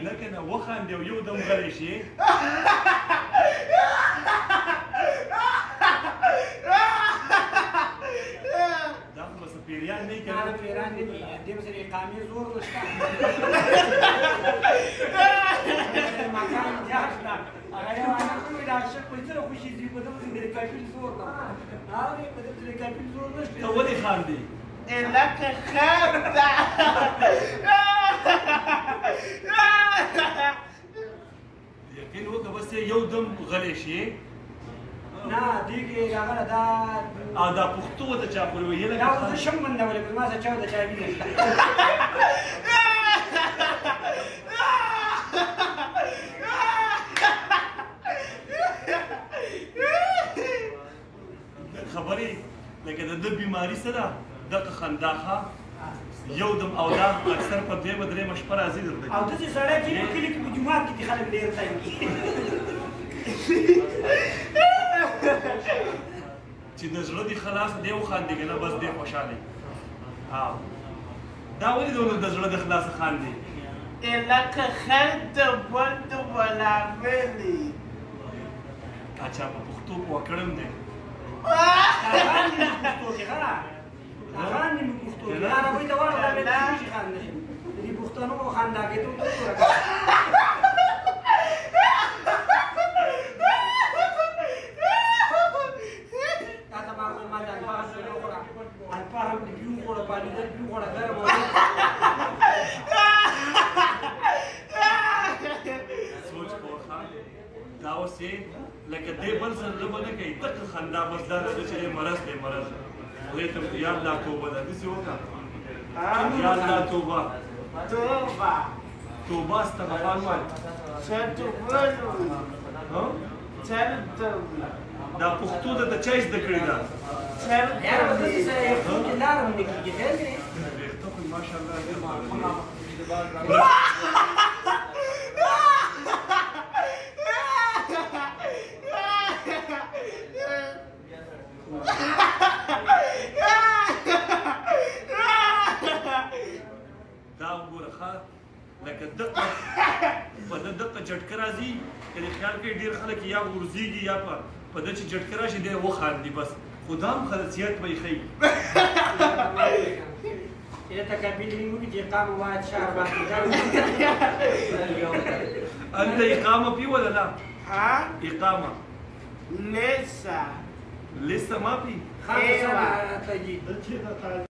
لکه نه وخاندې او یو دم غلی شي دا خو بس پیریان نه نه پیریان نه دي دې سره اقامې زور نشته مکان جاش نه هغه یو انا کومې دا شک په سره خوشي دي په دغه سره کافي زور نه هغه په دغه سره کافي زور نشته ته ولې خاندې لکه خندا یقین وکړه بس یو دم غلی شي نه دې کې هغه دا دا پښتو ته چا پورې ویل دا زه شم منډولې په ما څه چا د چا ویني خبرې لکه د ده بیماري څه ده دغه خنداخه یو دم او دا اکثر په دویمه درېیمه شپه راځي درته او داسې سړی چې په کلي کې په جومات کې دي خلک ډېر تنګي چې د زړه دې خلاص دی وخاندې که نه بس دی خوشحاله دا ولې دونه د زړه د خلاصه خاندې لکه خندا بند ولاملي اچھا په پښتو پوه کړم دی هغه نه پښتو کې ښه هغه نه پښتو کې عربي ته واړه دا شي خاندي دې پښتنو خندا کې ته سوچ کوه دا اوس یې لکه دې بل څه زړه به نه کوي دغه خندا بس دا ده چې مرض دی مرض خدای ته یا الله توبه ده داسې وکړه یا الله توبه توبه توبه استغفار وایه دا پښتو ده د چا زده کړې ده ویښته خو ماشاءالله دا وګوره ښه لکه دقه په ده دقه جټکه راځي که دې خیال کوي ډېر خلک یا غورځېږي یا په ده چې جټکه راشي دی وخاندي بس خو دا هم خلصیت به یې ښیي أنت إقامة في ولا لا؟ ها؟ إقامة لسه لسه ما في؟ خمسة سنة تجي